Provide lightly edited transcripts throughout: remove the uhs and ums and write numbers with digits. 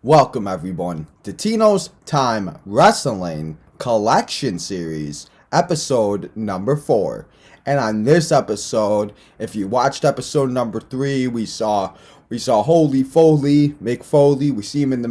Welcome everyone to Tino's Time Wrestling Collection Series, episode number 4. And on this episode, if you watched episode number 3, we saw Holy Foley, Mick Foley. We see him in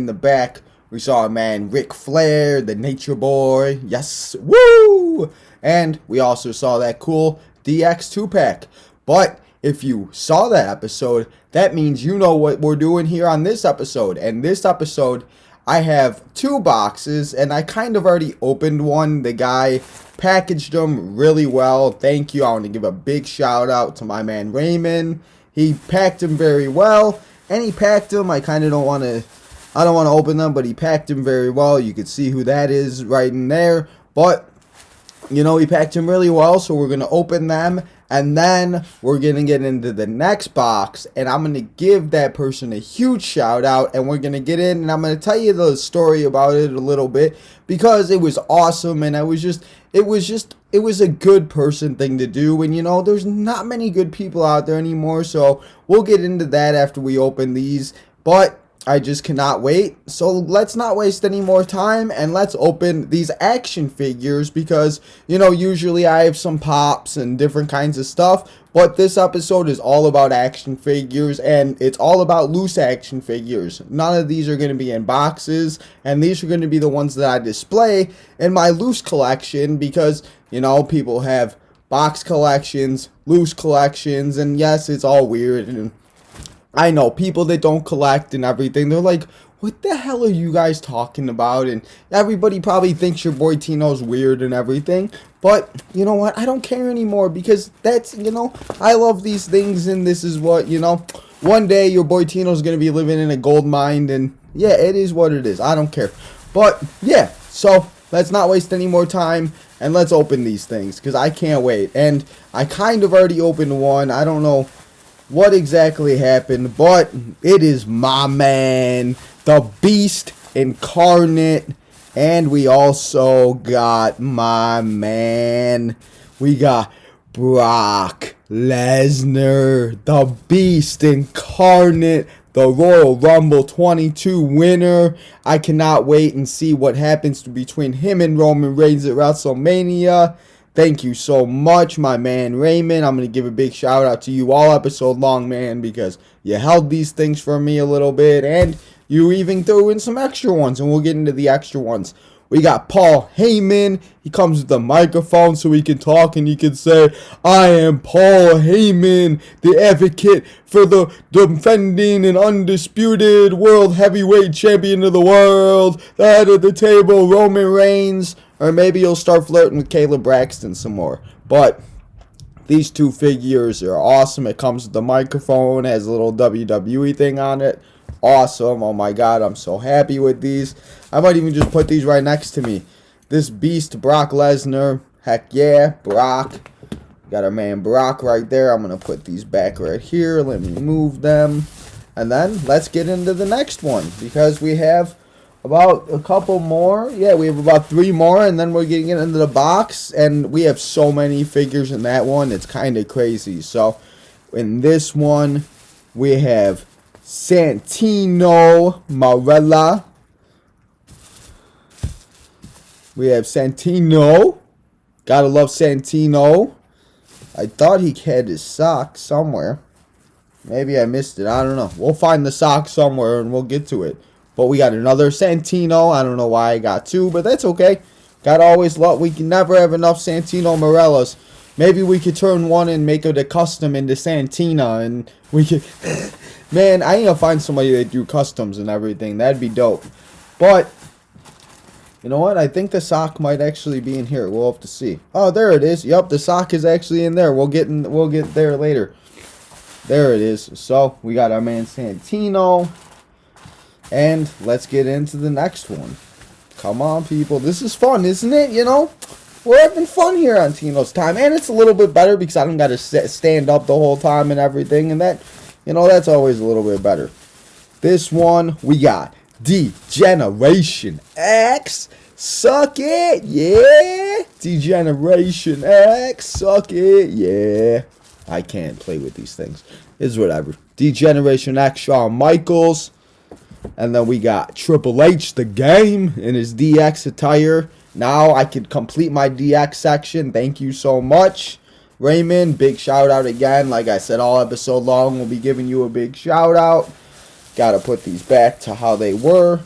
the back. We saw a man, Ric Flair, the Nature Boy. Yes, woo! And we also saw that cool DX 2-pack. But if you saw that episode, that means you know what we're doing here on this episode. And this episode, I have 2 boxes, and I kind of already opened one. The guy packaged them really well. Thank you. I want to give a big shout out to my man Raymond. He packed them very well, and he packed them. I don't want to open them, but he packed them very well. You can see who that is right in there. But you know, he packed them really well, so we're going to open them, and then we're going to get into the next box, and I'm going to give that person a huge shout out, and we're going to get in, and I'm going to tell you the story about it a little bit, because it was awesome, and it was a good person thing to do, and you know, there's not many good people out there anymore, so we'll get into that after we open these, but I just cannot wait. So let's not waste any more time and let's open these action figures because, you know, usually I have some pops and different kinds of stuff, but this episode is all about action figures and it's all about loose action figures. None of these are going to be in boxes, and these are going to be the ones that I display in my loose collection because, you know, people have box collections, loose collections, and yes, it's all weird, and I know people that don't collect and everything, they're like, what the hell are you guys talking about? And everybody probably thinks your boy Tino's weird and everything. But, you know what? I don't care anymore because that's, you know, I love these things and this is what, you know, one day your boy Tino's going to be living in a gold mine and yeah, it is what it is. I don't care. But, yeah, so let's not waste any more time and let's open these things because I can't wait. And I kind of already opened one. I don't know what exactly happened, but it is my man, the Beast Incarnate, and we also got my man, we got Brock Lesnar, the Beast Incarnate, the Royal Rumble 22 winner. I cannot wait and see what happens between him and Roman Reigns at WrestleMania. Thank you so much, my man Raymond. I'm going to give a big shout out to you all episode long, man, because you held these things for me a little bit, and you even threw in some extra ones, and we'll get into the extra ones. We got Paul Heyman. He comes with a microphone so he can talk and he can say, I am Paul Heyman, the advocate for the defending and undisputed world heavyweight champion of the world, the head of the table, Roman Reigns. Or maybe you'll start flirting with Caleb Braxton some more. But these 2 figures are awesome. It comes with the microphone, has a little WWE thing on it. Awesome. Oh my God, I'm so happy with these. I might even just put these right next to me. This beast, Brock Lesnar. Heck yeah, Brock. Got our man Brock right there. I'm going to put these back right here. Let me move them. And then let's get into the next one. Because we have about a couple more. Yeah, we have about 3 more, and then we're getting into the box, and we have so many figures in that one, it's kind of crazy. So, in this one, we have Santino Marella. We have Santino. Gotta love Santino. I thought he had his sock somewhere. Maybe I missed it. I don't know. We'll find the sock somewhere, and we'll get to it. But we got another Santino. I don't know why I got 2, but that's okay. Gotta always love. We can never have enough Santino Morellas. Maybe we could turn one and make it a custom into Santina, and we could. Man, I need to find somebody that do customs and everything. That'd be dope. But you know what? I think the sock might actually be in here. We'll have to see. Oh, there it is. Yep, the sock is actually in there. We'll get there later. There it is. So we got our man Santino. And let's get into the next one. Come on, people. This is fun, isn't it? You know, we're having fun here on Tino's Time. And it's a little bit better because I don't got to stand up the whole time and everything. And that, you know, that's always a little bit better. This one, we got D-Generation X. Suck it. Yeah. D-Generation X. Suck it. Yeah. I can't play with these things. It's whatever. D-Generation X, Shawn Michaels. And then we got Triple H, the game, in his DX attire. Now I could complete my DX section. Thank you so much, Raymond. Big shout out again. Like I said, all episode long, we'll be giving you a big shout out. Gotta put these back to how they were.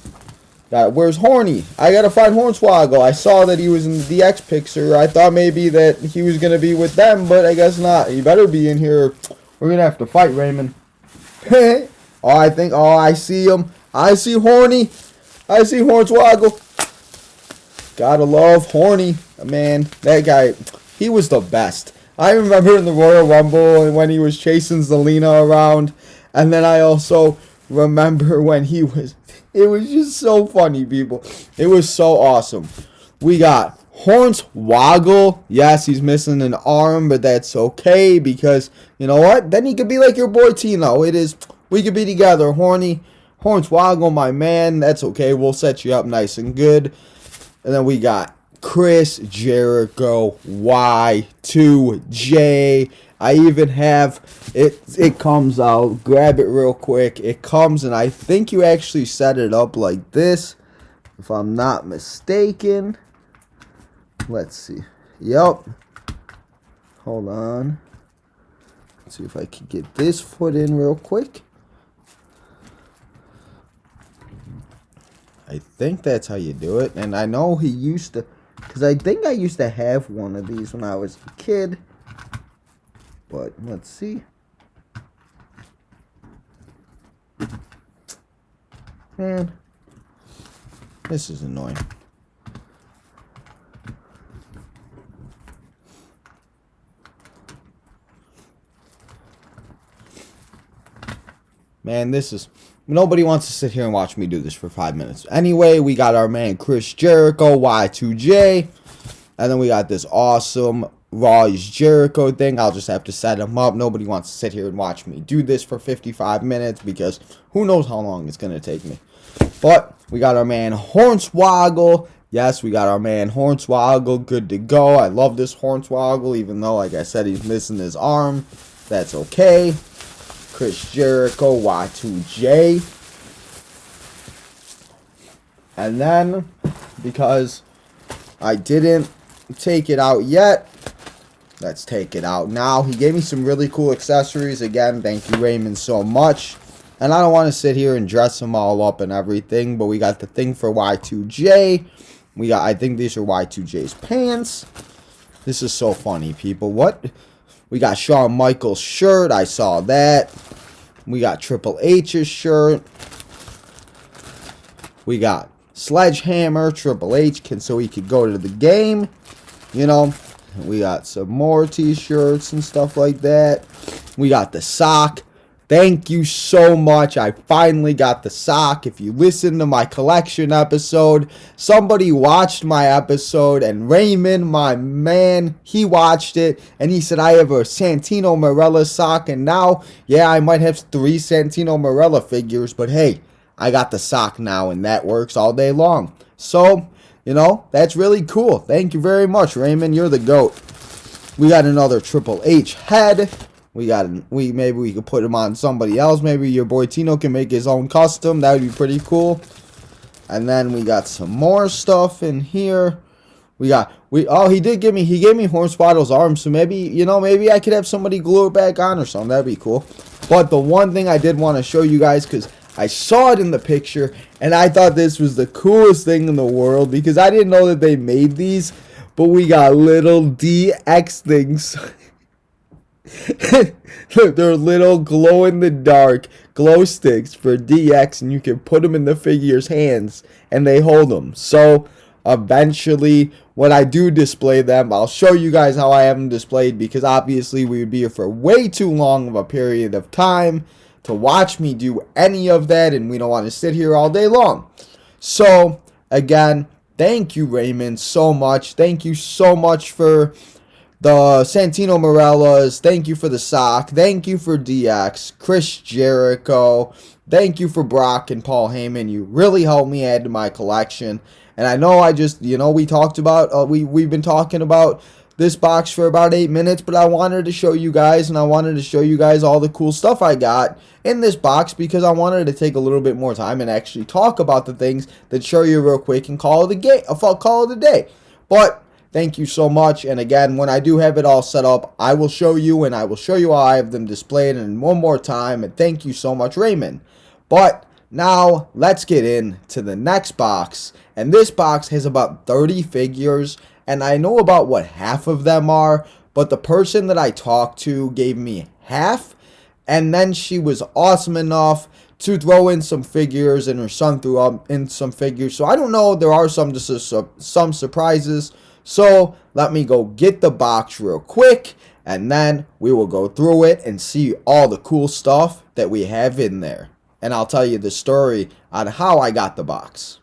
Where's Horny? I gotta find Hornswoggle. I saw that he was in the DX picture. I thought maybe that he was gonna be with them, but I guess not. He better be in here. We're gonna have to fight, Raymond. I see him. I see Horny. I see Hornswoggle. Gotta love Horny. Man, that guy, he was the best. I remember in the Royal Rumble and when he was chasing Zelina around. And then I also remember when he was... It was just so funny, people. It was so awesome. We got Hornswoggle. Yes, he's missing an arm, but that's okay because, you know what? Then he could be like your boy Tino. We could be together, Hornswoggle, my man. That's okay. We'll set you up nice and good. And then we got Chris Jericho, Y2J. I even have it. It comes out. Grab it real quick. It comes, and I think you actually set it up like this, if I'm not mistaken. Let's see. Yep. Hold on. Let's see if I can get this foot in real quick. I think that's how you do it. And I know he used to, because I think I used to have one of these when I was a kid. But let's see. Man, this is annoying. Man, this is... Nobody wants to sit here and watch me do this for 5 minutes. Anyway, we got our man Chris Jericho, Y2J. And then we got this awesome Raw is Jericho thing. I'll just have to set him up. Nobody wants to sit here and watch me do this for 55 minutes because who knows how long it's going to take me. But we got our man Hornswoggle. Yes, we got our man Hornswoggle. Good to go. I love this Hornswoggle, even though, like I said, he's missing his arm. That's okay. Chris Jericho, Y2J. And then, because I didn't take it out yet, let's take it out now. He gave me some really cool accessories. Again, thank you, Raymond, so much. And I don't want to sit here and dress them all up and everything, but we got the thing for Y2J. I think these are Y2J's pants. This is so funny, people. What? We got Shawn Michaels' shirt. I saw that. We got Triple H's shirt. We got Sledgehammer. Triple H so he could go to the game. You know. We got some more t-shirts and stuff like that. We got the sock. Thank you so much. I finally got the sock. If you listen to my collection episode, somebody watched my episode, and Raymond, my man, he watched it, and he said, I have a Santino Marella sock, and now, yeah, I might have 3 Santino Marella figures, but hey, I got the sock now, and that works all day long. So, you know, that's really cool. Thank you very much, Raymond. You're the GOAT. We got another Triple H head. Maybe we could put him on somebody else. Maybe your boy Tino can make his own custom. That would be pretty cool. And then we got some more stuff in here. He gave me Hornswoggle's arm, so maybe I could have somebody glue it back on or something. That'd be cool. But the one thing I did want to show you guys, because I saw it in the picture, and I thought this was the coolest thing in the world, because I didn't know that they made these, but we got little DX things. Look, they're little glow-in-the-dark glow sticks for DX, and you can put them in the figure's hands, and they hold them. So, eventually, when I do display them, I'll show you guys how I have them displayed, because obviously we would be here for way too long of a period of time to watch me do any of that, and we don't want to sit here all day long. So, again, thank you, Raymond, so much. Thank you so much for the Santino Marellas. Thank you for the sock. Thank you for DX. Chris Jericho. Thank you for Brock and Paul Heyman. You really helped me add to my collection. And I know we talked about, we've been talking about this box for about 8 minutes, but I wanted to show you guys, and I wanted to show you guys all the cool stuff I got in this box because I wanted to take a little bit more time and actually talk about the things that show you real quick and call it a day. But thank you so much, and again, when I do have it all set up, I will show you, and I will show you how I have them displayed, and one more time, and thank you so much, Raymond. But now, let's get into the next box, and this box has about 30 figures, and I know about what half of them are, but the person that I talked to gave me half, and then she was awesome enough to throw in some figures, and her son threw in some figures, so I don't know, there are some surprises, so let me go get the box real quick, and then we will go through it and see all the cool stuff that we have in there. And I'll tell you the story on how I got the box.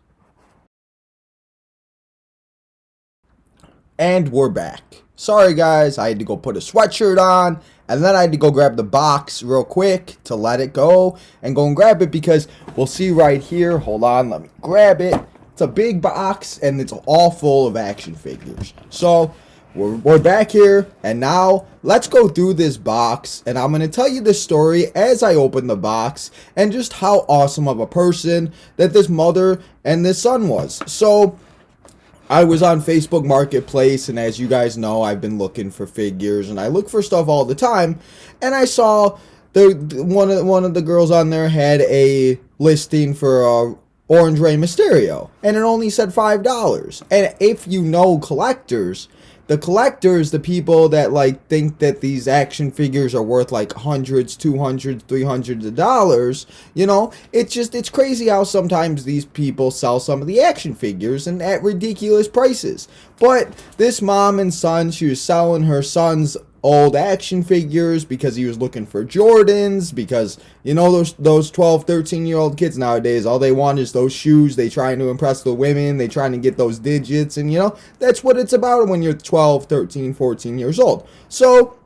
And we're back. Sorry guys, I had to go put a sweatshirt on, and then I had to go grab the box real quick to let it go, and go and grab it because we'll see right here. Hold on, let me grab it. It's a big box, and it's all full of action figures. So, we're back here, and now let's go through this box, and I'm going to tell you the story as I open the box, and just how awesome of a person that this mother and this son was. So, I was on Facebook Marketplace, and as you guys know, I've been looking for figures, and I look for stuff all the time, and I saw one of the girls on there had a listing for Orange Rey Mysterio, and it only said $5. And if you know collectors, the people that like think that these action figures are worth like hundreds, 200s, 300s of dollars, you know, it's crazy how sometimes these people sell some of the action figures and at ridiculous prices. But this mom and son, she was selling her son's old action figures because he was looking for Jordans, because you know those 12, 13-year-old kids nowadays, all they want is those shoes. They trying to impress the women, they trying to get those digits, and you know that's what it's about when you're 12, 13, 14 years old. So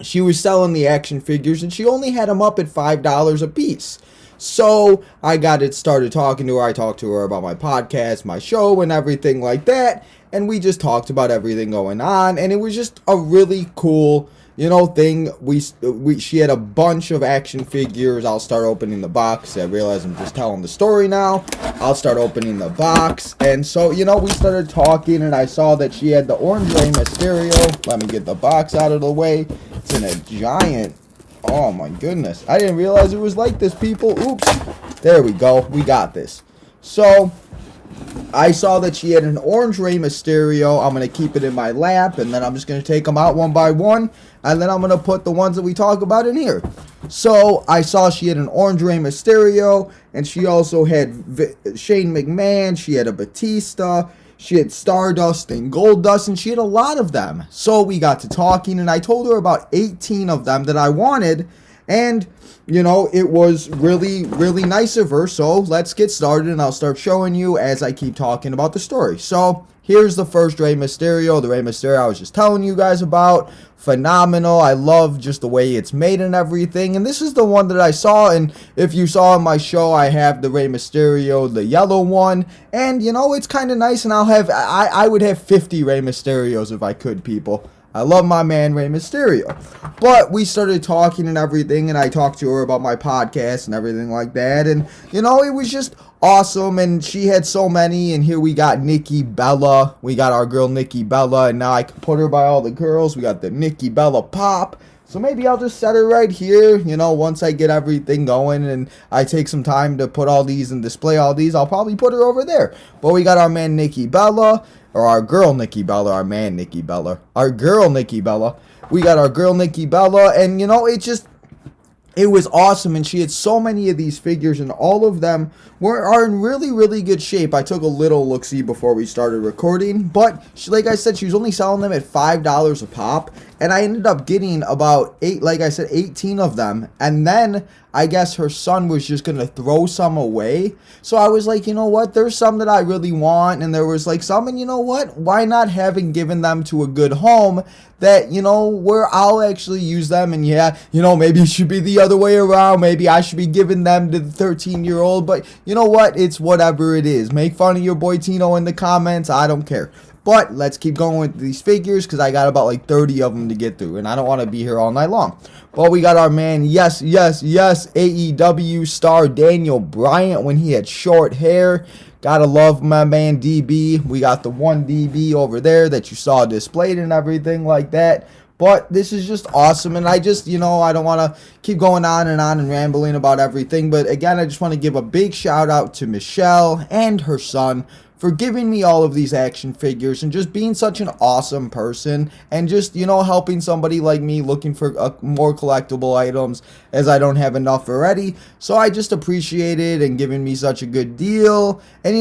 she was selling the action figures, and she only had them up at $5 a piece. So I started talking to her. I talked to her about my podcast, my show, and everything like that. And we just talked about everything going on. And it was just a really cool, you know, thing. She had a bunch of action figures. I'll start opening the box. I realize I'm just telling the story now. I'll start opening the box. And so, you know, we started talking. And I saw that she had the Orange Rey Mysterio. Let me get the box out of the way. It's in a giant... Oh my goodness. I didn't realize it was like this, people. Oops. There we go. We got this. So, I saw that she had an Orange Rey Mysterio. I'm going to keep it in my lap, and then I'm just going to take them out one by one, and then I'm going to put the ones that we talk about in here. So, I saw she had an Orange Rey Mysterio, and she also had Shane McMahon. She had a Batista. She had Stardust and Goldust, and she had a lot of them. So we got to talking, and I told her about 18 of them that I wanted, and, you know, it was really, really nice of her. So let's get started, and I'll start showing you as I keep talking about the story. So here's the first Rey Mysterio, the Rey Mysterio I was just telling you guys about. Phenomenal. I love just the way it's made and everything. And this is the one that I saw, and if you saw in my show, I have the Rey Mysterio, the yellow one, and you know, it's kind of nice, and I would have 50 Rey Mysterios if I could, people. I love my man Rey Mysterio. But we started talking and everything, and I talked to her about my podcast and everything like that, and you know, it was just awesome, and she had so many. And here we got Nikki Bella. We got our girl Nikki Bella, and now I can put her by all the girls. We got the Nikki Bella pop. So maybe I'll just set her right here, you know, once I get everything going and I take some time to put all these and display all these, I'll probably put her over there. But we got our man Nikki Bella, or our girl Nikki Bella, our man Nikki Bella, our girl Nikki Bella. We got our girl Nikki Bella, and you know, it was awesome, and she had so many of these figures, and all of them are in really, really good shape. I took a little look-see before we started recording, but like I said, she was only selling them at $5 a pop, and I ended up getting about 18 of them, and then I guess her son was just going to throw some away. So I was like, you know what, there's some that I really want, and there was like some, and you know what, why not having given them to a good home that, you know, where I'll actually use them, and yeah, you know, maybe it should be the other way around, maybe I should be giving them to the 13-year-old, but you know what, it's whatever it is. Make fun of your boy Tino in the comments, I don't care. But let's keep going with these figures because I got about like 30 of them to get through. And I don't want to be here all night long. But we got our man, yes, AEW star Daniel Bryant when he had short hair. Gotta love my man DB. We got the one DB over there that you saw displayed and everything like that. But this is just awesome, and I just, I don't want to keep going on and rambling about everything. But again, I just want to give a big shout out to Michelle and her son for giving me all of these action figures and just being such an awesome person and just, helping somebody like me looking for more collectible items as I don't have enough already. So I just appreciate it and giving me such a good deal. And,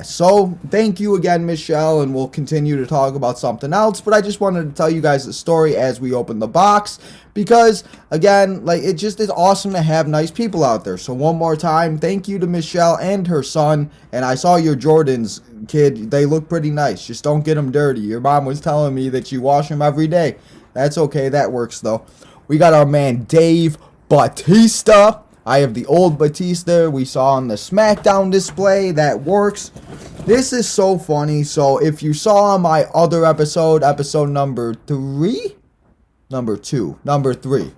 so thank you again, Michelle, and we'll continue to talk about something else. But I just wanted to tell you guys the story as we open the box. Because, again, it just is awesome to have nice people out there. So, one more time, thank you to Michelle and her son. And I saw your Jordans, kid. They look pretty nice. Just don't get them dirty. Your mom was telling me that you wash them every day. That's okay. That works, though. We got our man Dave Batista. I have the old Batista we saw on the SmackDown display. That works. This is so funny. So, if you saw my other episode number 3... Number 3.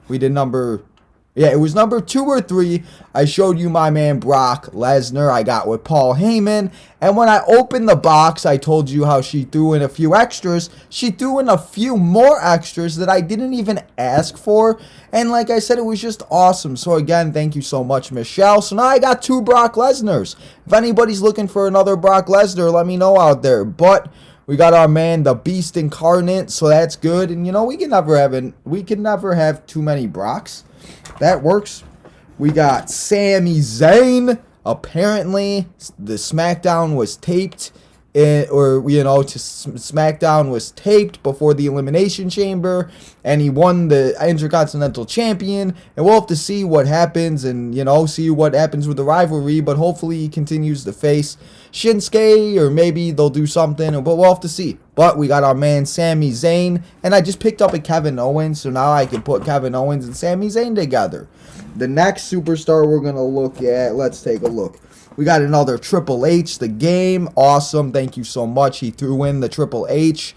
We did it was number 2 or 3. I showed you my man Brock Lesnar I got with Paul Heyman. And when I opened the box, I told you how she threw in a few extras. She threw in a few more extras that I didn't even ask for. And like I said, it was just awesome. So again, thank you so much, Michelle. So now I got 2 Brock Lesnars. If anybody's looking for another Brock Lesnar, let me know out there. But we got our man, the Beast Incarnate, so that's good. And we can never have too many Brocks. That works. We got Sami Zayn. Apparently, the SmackDown was taped, SmackDown was taped before the Elimination Chamber, and he won the Intercontinental Champion. And we'll have to see what happens, and see what happens with the rivalry. But hopefully, he continues to face Shinsuke, or maybe they'll do something, but we'll have to see. But we got our man Sami Zayn, and I just picked up a Kevin Owens, so now I can put Kevin Owens and Sami Zayn together. The next superstar we're going to look at, let's take a look. We got another Triple H, the game, awesome, thank you so much. He threw in the Triple H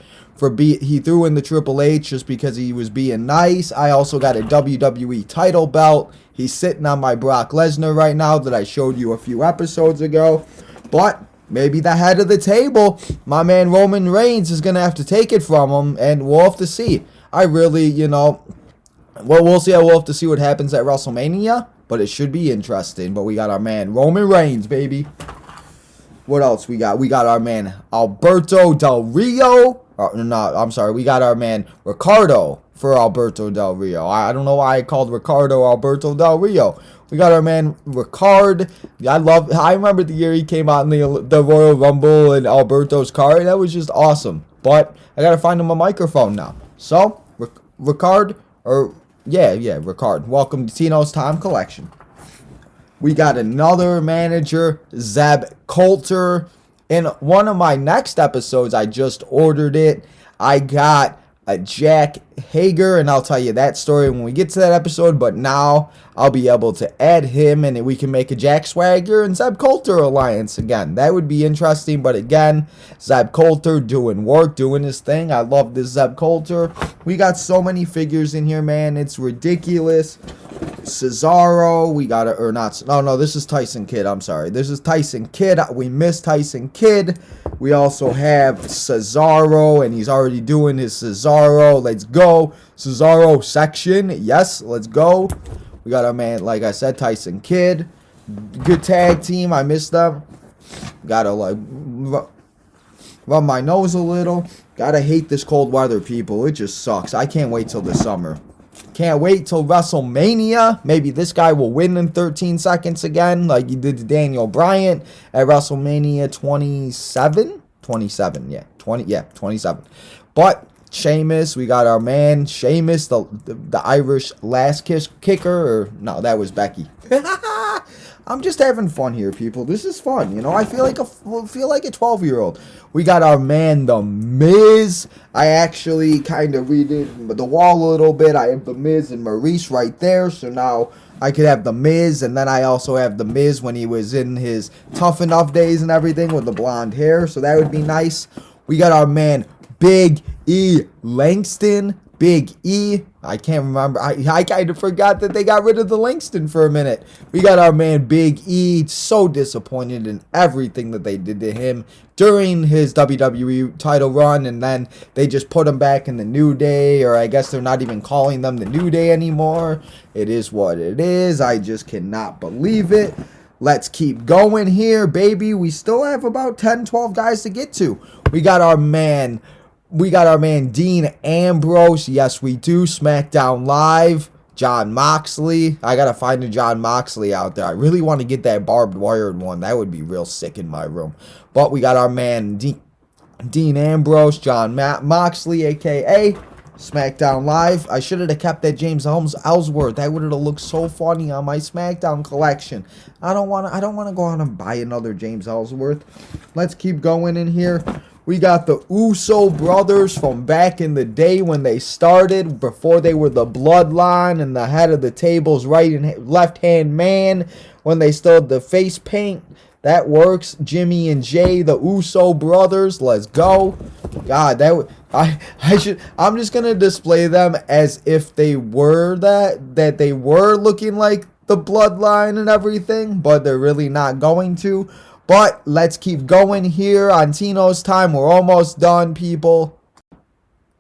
just because he was being nice. I also got a WWE title belt. He's sitting on my Brock Lesnar right now that I showed you a few episodes ago. But maybe the head of the table, my man Roman Reigns, is going to have to take it from him, and we'll have to see. I really, we'll see. We'll have to see what happens at WrestleMania, but it should be interesting. But we got our man Roman Reigns, baby. What else we got? We got our man Alberto Del Rio. We got our man Ricardo for Alberto Del Rio. I don't know why I called Ricardo Alberto Del Rio. We got our man Ricard. I remember the year he came out in the Royal Rumble and Alberto's car. That was just awesome. But I gotta find him a microphone now. So Ricard, Ricard. Welcome to Tino's Time Collection. We got another manager, Zeb Coulter. In one of my next episodes, I just ordered it. I got a Jack Hager, and I'll tell you that story when we get to that episode. But now I'll be able to add him, and we can make a Jack Swagger and Zeb Coulter alliance again. That would be interesting. But again, Zeb Coulter doing work, doing his thing. I love this Zeb Coulter. We got so many figures in here, man. It's ridiculous. Cesaro, this is Tyson Kidd. I'm sorry. This is Tyson Kidd. We missed Tyson Kidd. We also have Cesaro, and he's already doing his Cesaro. Let's go. Cesaro section. Yes, let's go. We got our man, like I said, Tyson Kidd. Good tag team. I missed them. Gotta rub my nose a little. Gotta hate this cold weather, people. It just sucks. I can't wait till the summer. Can't wait till WrestleMania. Maybe this guy will win in 13 seconds again, like he did to Daniel Bryant at WrestleMania 27. 27. But Sheamus, we got our man Sheamus, the Irish last kiss kicker. Or no, that was Becky. I'm just having fun here, people. This is fun, I feel like a 12-year-old. We got our man, The Miz. I actually kind of redid the wall a little bit. I have The Miz and Maurice right there. So now I could have The Miz. And then I also have The Miz when he was in his Tough Enough days and everything with the blonde hair. So that would be nice. We got our man Big E Langston. Big E. I can't remember. I kind of forgot that they got rid of the Langston for a minute. We got our man Big E. So disappointed in everything that they did to him during his WWE title run. And then they just put him back in the New Day. Or I guess they're not even calling them the New Day anymore. It is what it is. I just cannot believe it. Let's keep going here, baby. We still have about 10, 12 guys to get to. We got our man Dean Ambrose. Yes, we do. SmackDown Live. John Moxley. I gotta find a John Moxley out there. I really want to get that barbed wired one. That would be real sick in my room. But we got our man Dean Ambrose, John Moxley, a.k.a. SmackDown Live. I should have kept that James Ellsworth. That would have looked so funny on my SmackDown collection. I don't want to go out and buy another James Ellsworth. Let's keep going in here. We got the Uso Brothers from back in the day when they started, before they were the Bloodline and the head of the table's right and left-hand man, when they still had the face paint. That works. Jimmy and Jay, the Uso Brothers. Let's go. God, I'm just gonna display them as if they were that they were looking like the Bloodline and everything, but they're really not going to. But let's keep going here on Tino's Time. We're almost done, people.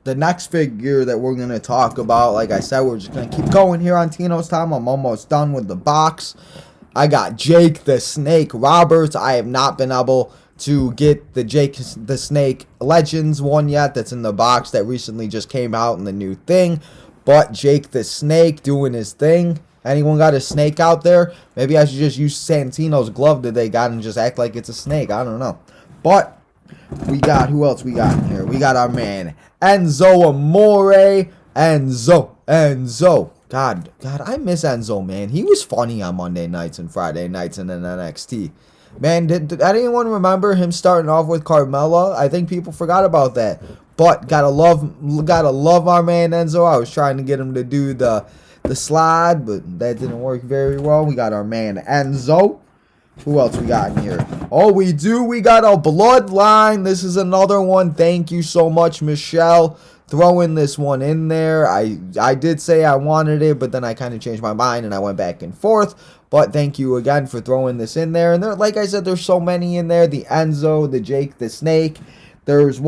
The next figure that we're going to talk about, like I said, we're just going to keep going here on Tino's Time. I'm almost done with the box. I got Jake the Snake Roberts. I have not been able to get the Jake the Snake Legends one yet. That's in the box that recently just came out in the new thing. But Jake the Snake doing his thing. Anyone got a snake out there? Maybe I should just use Santino's glove that they got and just act like it's a snake. I don't know. But we got, who else we got in here? We got our man Enzo Amore. Enzo. God, I miss Enzo, man. He was funny on Monday nights and Friday nights in NXT. Man, did anyone remember him starting off with Carmella? I think people forgot about that. But gotta love our man Enzo. I was trying to get him to do the slide, but that didn't work very well. We got our man Enzo. Who else we got in here? Oh, we got a Bloodline. This is another one. Thank you so much, Michelle, throwing this one in there. I did say I wanted it, but then I kind of changed my mind and I went back and forth. But thank you again for throwing this in there. And there, like I said, there's so many in there. The Enzo, the Jake the Snake. There's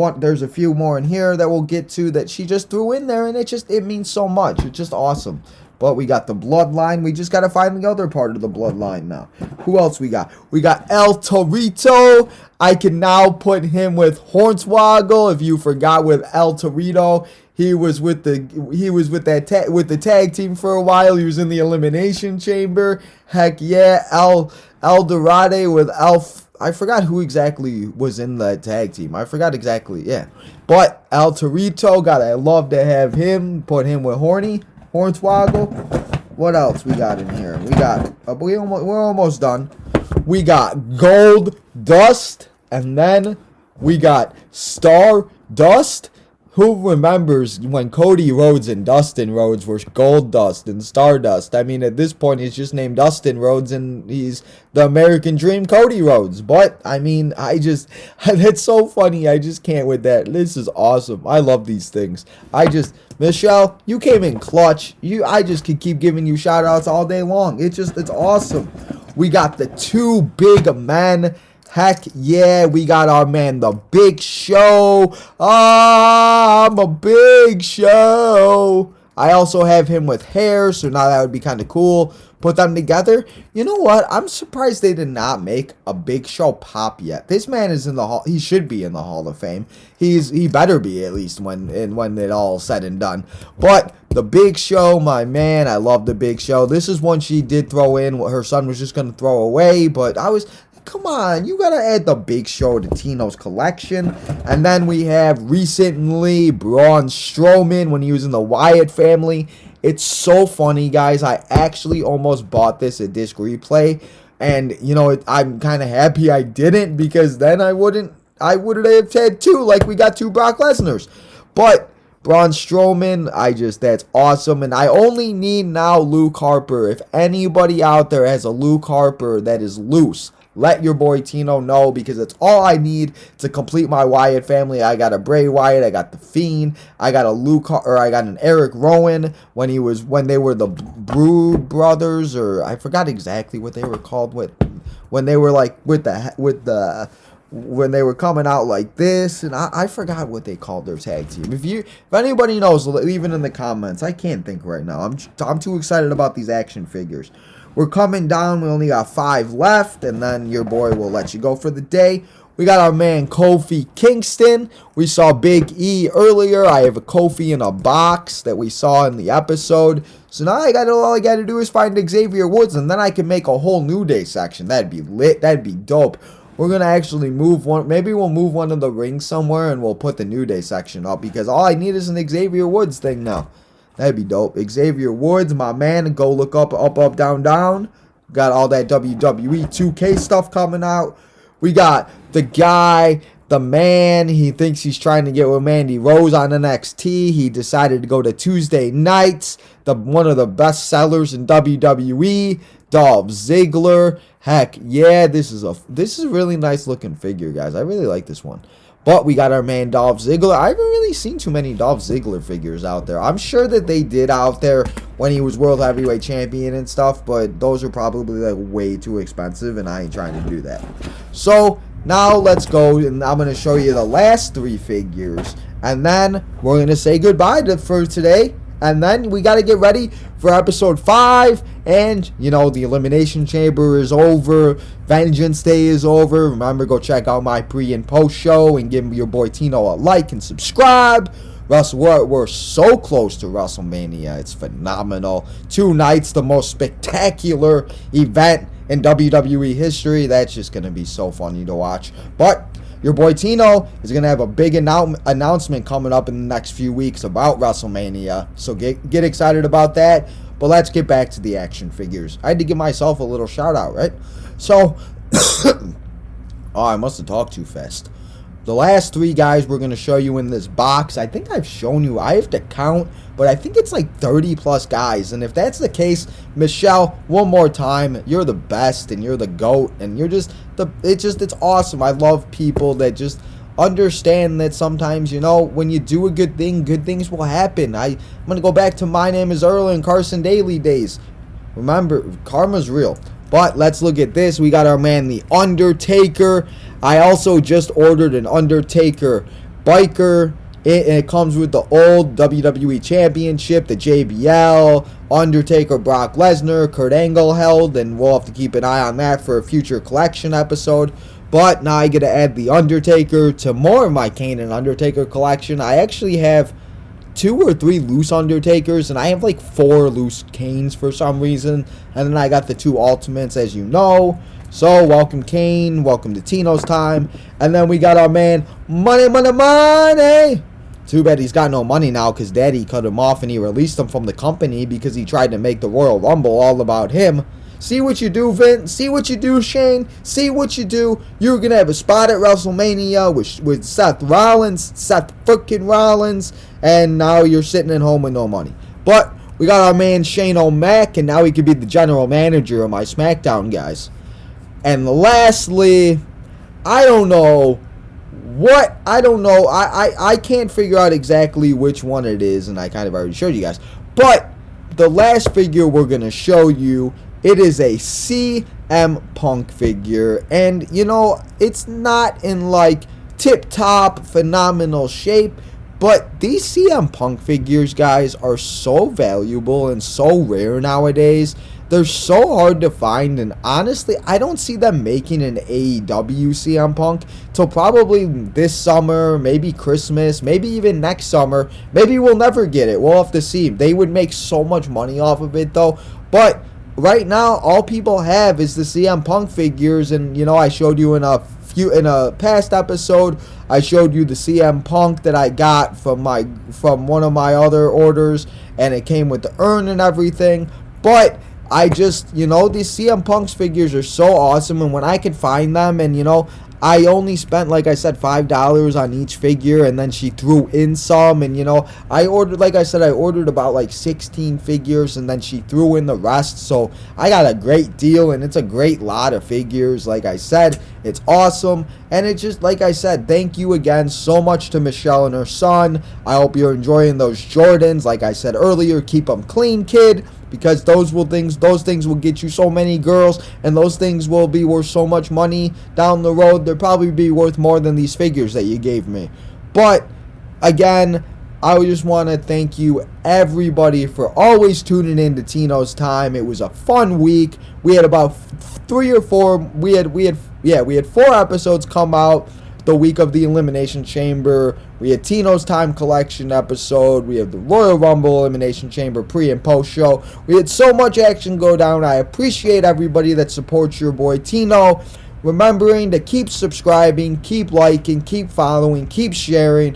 a few more in here that we'll get to that she just threw in there, and it means so much. It's just awesome. But we got the Bloodline. We just got to find the other part of the Bloodline now. Who else we got? We got El Torito. I can now put him with Hornswoggle. If you forgot, with El Torito, he was with the tag team for a while. He was in the Elimination Chamber. Heck yeah, El Dorado with I forgot who exactly was in the tag team. I forgot exactly, yeah. But El Torito, I love to have him. Put him with Hornswoggle. What else we got in here? We're almost done. We got Gold Dust, and then we got Stardust. Who remembers when Cody Rhodes and Dustin Rhodes were Gold Dust and Stardust? I mean, at this point, he's just named Dustin Rhodes, and he's the American Dream Cody Rhodes. But, I mean, that's so funny. I just can't with that. This is awesome. I love these things. Michelle, you came in clutch. I just could keep giving you shout-outs all day long. It's awesome. We got the two big men. Heck yeah, we got our man, the Big Show. I'm a Big Show. I also have him with hair, so now that would be kind of cool. Put them together. You know what? I'm surprised they did not make a Big Show pop yet. This man is in the Hall. He should be in the Hall of Fame. He better be, at least when it all said and done. But the Big Show, my man, I love the Big Show. This is one she did throw in. What her son was just going to throw away, but come on, you gotta add the Big Show to Tino's collection. And then we have recently Braun Strowman when he was in the Wyatt family. It's so funny, guys. I actually almost bought this at Disc Replay, and you know, I'm kind of happy I didn't, because then I would have had two, like we got two Brock Lesnar's. But Braun Strowman, that's awesome. And I only need now Luke Harper. If anybody out there has a Luke Harper that is loose, let your boy Tino know, because it's all I need to complete my Wyatt family. I got a Bray Wyatt, I got the Fiend, I got I got an Eric Rowan when they were the Brood Brothers, or I forgot exactly what they were called when they were like when they were coming out like this, and I forgot what they called their tag team. If anybody knows, leave it in the comments. I can't think right now. I'm too excited about these action figures. We're coming down. We only got 5 left, and then your boy will let you go for the day. We got our man Kofi Kingston. We saw Big E earlier. I have a Kofi in a box that we saw in the episode. So now all I got to do is find Xavier Woods, and then I can make a whole New Day section. That'd be lit. That'd be dope. We're going to actually move one. Maybe we'll move one of the rings somewhere, and we'll put the New Day section up, because all I need is an Xavier Woods thing now. That'd be dope. Xavier Woods, my man. Go look up, down, down. Got all that WWE 2K stuff coming out. We got the guy, the man. He thinks he's trying to get with Mandy Rose on NXT. He decided to go to Tuesday nights. One of the best sellers in WWE. Dolph Ziggler. Heck yeah, this is a really nice looking figure, guys. I really like this one. But we got our man Dolph Ziggler. I haven't really seen too many Dolph Ziggler figures out there. I'm sure that they did out there when he was World Heavyweight Champion and stuff, but those are probably like way too expensive, and I ain't trying to do that. So now let's go, and I'm going to show you the last 3 figures, and then we're going to say goodbye for today. And then we got to get ready for episode 5. And, the Elimination Chamber is over. Vengeance Day is over. Remember, go check out my pre and post show and give your boy Tino a like and subscribe. We're so close to WrestleMania. It's phenomenal. 2 nights, the most spectacular event in WWE history. That's just going to be so funny to watch. But your boy Tino is going to have a big announcement coming up in the next few weeks about WrestleMania. So get excited about that. But let's get back to the action figures. I had to give myself a little shout out, right? So, I must have talked too fast. The last 3 guys we're going to show you in this box, I think I've shown you. I have to count, but I think it's like 30 plus guys. And if that's the case, Michelle, one more time, you're the best and you're the GOAT. And you're just, it's awesome. I love people that just understand that sometimes, when you do a good thing, good things will happen. I'm going to go back to My Name is Earl and Carson Daly days. Remember, karma's real. But let's look at this. We got our man, The Undertaker. I also just ordered an Undertaker biker. It comes with the old WWE Championship, the JBL, Undertaker, Brock Lesnar, Kurt Angle held, and we'll have to keep an eye on that for a future collection episode. But now I get to add the Undertaker to more of my Kane and Undertaker collection. I actually have 2 or 3 loose Undertakers, and I have like 4 loose Kanes for some reason. And then I got the 2 Ultimates, as you know. So, welcome Kane, welcome to Tino's Time. And then we got our man, Money, Money, Money. Too bad he's got no money now, because Daddy cut him off and he released him from the company because he tried to make the Royal Rumble all about him. See what you do, Vince. See what you do, Shane. See what you do. You're going to have a spot at WrestleMania with Seth frickin' Rollins. And now you're sitting at home with no money. But we got our man Shane O'Mac, and now he could be the general manager of my SmackDown guys. And lastly, I don't know. I can't figure out exactly which one it is, and I kind of already showed you guys. But the last figure we're going to show you, it is a CM Punk figure, and it's not in like tip-top phenomenal shape, but these CM Punk figures, guys, are so valuable and so rare nowadays. They're so hard to find, and honestly, I don't see them making an AEW CM Punk till probably this summer, maybe Christmas, maybe even next summer. Maybe we'll never get it. We'll have to see. They would make so much money off of it, though. But right now, all people have is the CM Punk figures, and I showed you in a past episode, I showed you the CM Punk that I got from one of my other orders, and it came with the urn and everything. But I just, these CM Punk's figures are so awesome, and when I could find them, and, I only spent, like I said, $5 on each figure, and then she threw in some, and, I ordered, like I said, I ordered about, like, 16 figures, and then she threw in the rest, so I got a great deal, and it's a great lot of figures, like I said, it's awesome, and it just, like I said, thank you again so much to Michelle and her son. I hope you're enjoying those Jordans. Like I said earlier, keep them clean, kid, because those things will get you so many girls, and those things will be worth so much money down the road. They'll probably be worth more than these figures that you gave me. But again, I just want to thank you everybody for always tuning in to Tino's Time. It was a fun week. We had about 3 or 4 we had 4 episodes come out the week of the Elimination Chamber. We had Tino's Time Collection episode. We have the Royal Rumble Elimination Chamber pre and post show. We had so much action go down. I appreciate everybody that supports your boy Tino. Remembering to keep subscribing, keep liking, keep following, keep sharing.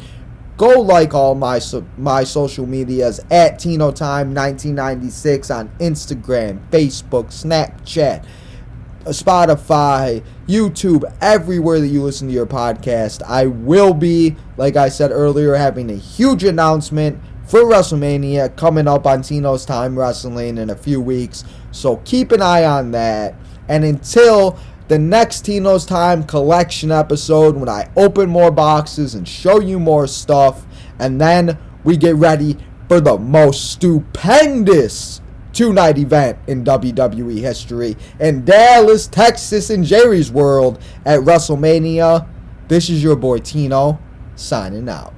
Go like all my social medias at TinoTime1996 on Instagram, Facebook, Snapchat, Spotify, YouTube, everywhere that you listen to your podcast. I will be, like I said earlier, having a huge announcement for WrestleMania coming up on Tino's Time Wrestling in a few weeks. So keep an eye on that. And until the next Tino's Time collection episode, when I open more boxes and show you more stuff, and then we get ready for the most stupendous 2-night event in WWE history in Dallas, Texas, in Jerry's World at WrestleMania. This is your boy Tino, signing out.